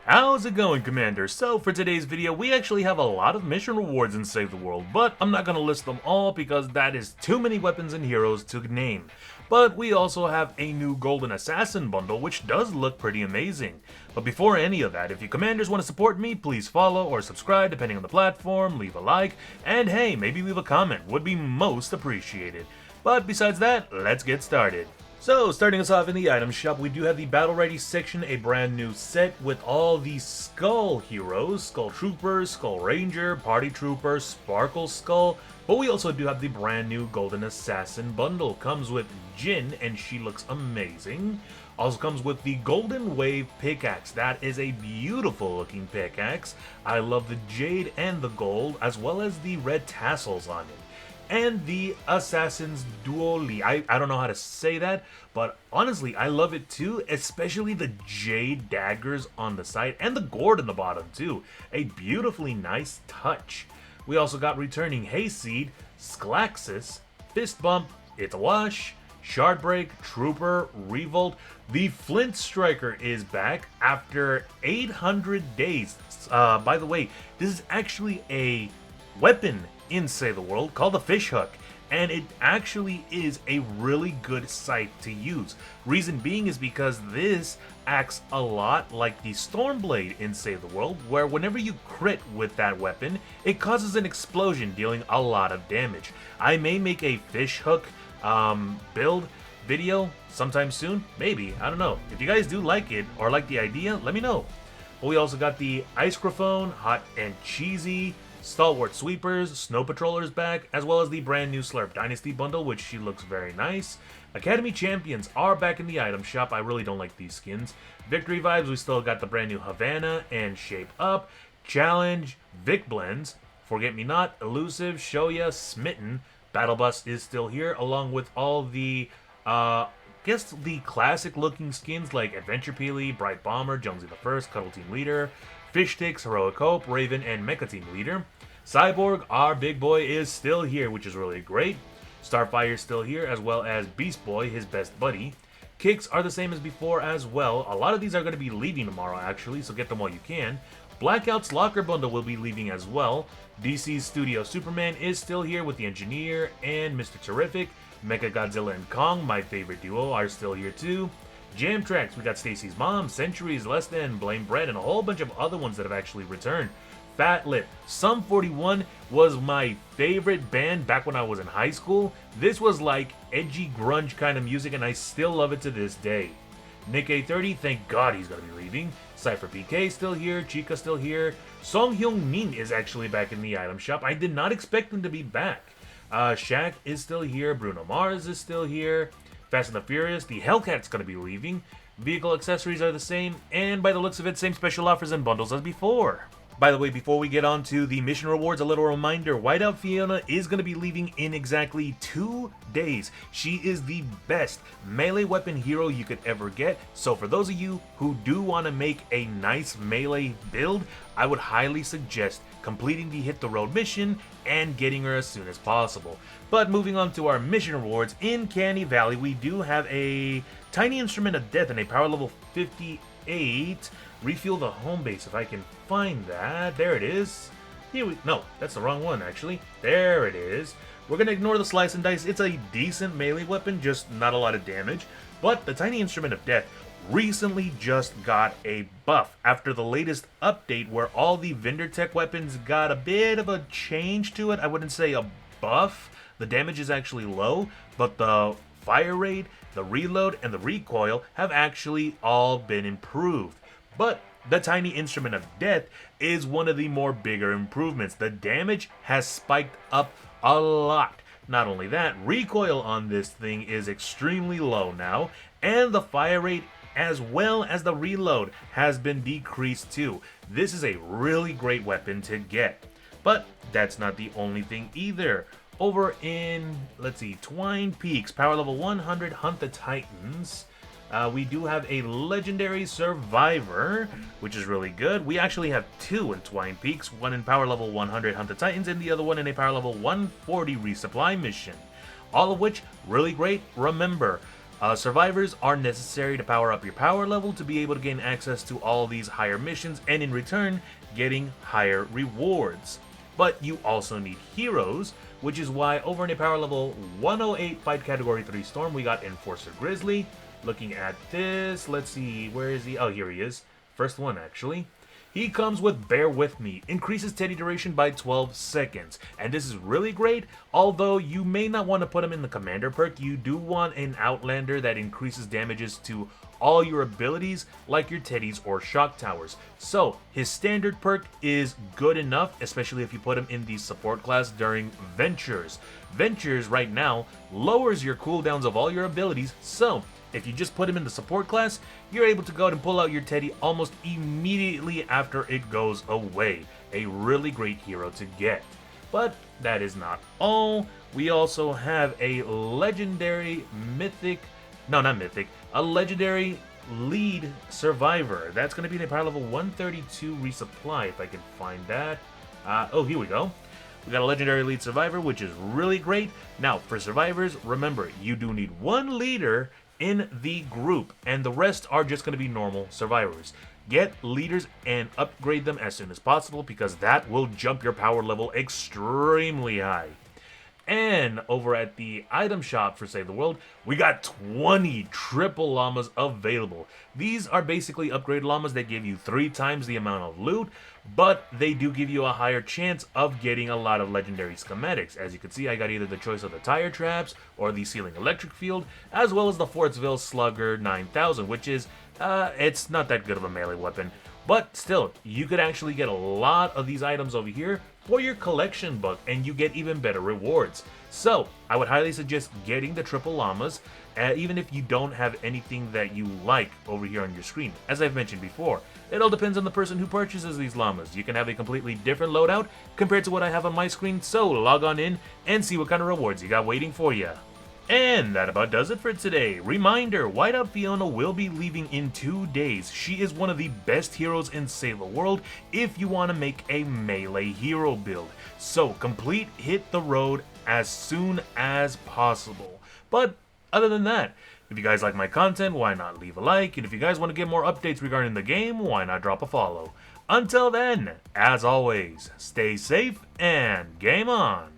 How's it going, Commander? So for today's video, we actually have a lot of mission rewards in Save the World, but I'm not going to list them all because that is too many weapons and heroes to name. But we also have a new Golden Assassin bundle, which does look pretty amazing. But before any of that, if you Commanders want to support me, please follow or subscribe depending on the platform, leave a like, and hey, maybe leave a comment, would be most appreciated. But besides that, let's get started. So, starting us off in the item shop, we do have the Battle Ready section, a brand new set with all the Skull heroes, Skull Trooper, Skull Ranger, Party Trooper, Sparkle Skull, but we also do have the brand new Golden Assassin bundle. Comes with Jin, and she looks amazing. Also comes with the Golden Wave pickaxe. That is a beautiful looking pickaxe. I love the jade and the gold, as well as the red tassels on it. And the Assassin's Duoli. I don't know how to say that, but honestly, I love it too, especially the jade daggers on the side and the gourd in the bottom too. A beautifully nice touch. We also got returning Hayseed, Sclaxis, Fist Bump, It's a Wash, Shardbreak, Trooper, Revolt. The Flint Striker is back after 800 days. By the way, this is actually a weapon in Save the World called the Fish Hook, and it actually is a really good sight to use. Reason being is because this acts a lot like the Stormblade in Save the World, where whenever you crit with that weapon, it causes an explosion, dealing a lot of damage. I may make a Fish Hook build video sometime soon, maybe, I don't know. If you guys do like it or like the idea, let me know. But we also got the Icegraphone, Hot and Cheesy, Stalwart Sweepers, Snow Patrollers back, as well as the brand new Slurp Dynasty bundle, which she looks very nice. Academy Champions are back in the item shop. I really don't like these skins. Victory Vibes, we still got the brand new Havana and Shape Up. Challenge, Vic Blends, Forget Me Not, Elusive, Shoya, Smitten. Battle Bus is still here, along with all the, guess the classic looking skins like Adventure Peely, Bright Bomber, Jonesy the First, Cuddle Team Leader, Fish Sticks, Heroic Hope, Raven, and Mecha Team Leader. Cyborg, our big boy, is still here, which is really great. Starfire is still here, as well as Beast Boy, his best buddy. Kicks are the same as before as well. A lot of these are going to be leaving tomorrow, actually, so get them while you can. Blackout's Locker Bundle will be leaving as well. DC's Studio Superman is still here with the Engineer and Mr. Terrific. Mecha Godzilla and Kong, my favorite duo, are still here too. Jam Tracks, we got Stacy's Mom, Centuries, Less Than, Blame Bread, and a whole bunch of other ones that have actually returned. Fat Lip, Sum 41 was my favorite band back when I was in high school. This was like edgy grunge kind of music, and I still love it to this day. Nick A30, thank God he's going to be leaving. Cypher PK still here, Chica still here. Song Hyung Min is actually back in the item shop. I did not expect him to be back. Shaq is still here, Bruno Mars is still here. Fast and the Furious, the Hellcat's going to be leaving. Vehicle accessories are the same, and by the looks of it, same special offers and bundles as before. By the way, before we get on to the mission rewards, a little reminder, Whiteout Fiona is going to be leaving in exactly 2 days. She is the best melee weapon hero you could ever get, so for those of you who do want to make a nice melee build, I would highly suggest completing the Hit the Road mission and getting her as soon as possible. But moving on to our mission rewards, in Canny Valley, we do have a Tiny Instrument of Death and a power level 58. Refuel the home base if I can find that. There it is. No, that's the wrong one actually. There it is. We're gonna ignore the Slice and Dice. It's a decent melee weapon, just not a lot of damage. But the Tiny Instrument of Death recently just got a buff after the latest update where all the vendor tech weapons got a bit of a change to it. I wouldn't say a buff. The damage is actually low, but the fire rate, the reload, and the recoil have actually all been improved. But the Tiny Instrument of Death is one of the more bigger improvements. The damage has spiked up a lot. Not only that, recoil on this thing is extremely low now, and the fire rate as well as the reload has been decreased too. This is a really great weapon to get. But that's not the only thing either. Over in, let's see, Twine Peaks, power level 100, Hunt the Titans. We do have a Legendary Survivor, which is really good. We actually have 2 in Twine Peaks, one in power level 100 Hunt the Titans, and the other one in a power level 140 resupply mission. All of which, really great. Remember, Survivors are necessary to power up your power level to be able to gain access to all these higher missions and in return getting higher rewards. But you also need heroes, which is why over in a power level 108 fight category 3 storm we got Enforcer Grizzly. Looking at this, let's see, where is he? Oh, here he is. First one actually. He comes with Bear With Me, increases Teddy duration by 12 seconds. And this is really great, although you may not want to put him in the Commander perk. You do want an Outlander that increases damages to all your abilities, like your Teddies or Shock Towers. So, his standard perk is good enough, especially if you put him in the support class during Ventures. Ventures, right now, lowers your cooldowns of all your abilities, so if you just put him in the support class, you're able to go out and pull out your Teddy almost immediately after it goes away. A really great hero to get. But that is not all. We also have a legendary a legendary lead survivor. That's going to be in a power level 132 resupply, if I can find that. Oh, here we go. We got a legendary lead survivor, which is really great. Now, for survivors, remember, you do need one leader in the group, and the rest are just going to be normal survivors. Get leaders and upgrade them as soon as possible because that will jump your power level extremely high. And over at the item shop for Save the World, we got 20 triple llamas available. These are basically upgrade llamas that give you 3 times the amount of loot, but they do give you a higher chance of getting a lot of legendary schematics. As you can see, I got either the choice of the tire traps or the ceiling electric field, as well as the Fortsville Slugger 9000, which is, it's not that good of a melee weapon. But still, you could actually get a lot of these items over here for your collection book, and you get even better rewards. So, I would highly suggest getting the triple llamas, even if you don't have anything that you like over here on your screen. As I've mentioned before, it all depends on the person who purchases these llamas. You can have a completely different loadout compared to what I have on my screen, so log on in and see what kind of rewards you got waiting for you. And that about does it for today. Reminder, Whiteout Fiona will be leaving in 2 days. She is one of the best heroes in Save the World if you want to make a melee hero build. So complete Hit the Road as soon as possible. But other than that, if you guys like my content, why not leave a like? And if you guys want to get more updates regarding the game, why not drop a follow? Until then, as always, stay safe and game on!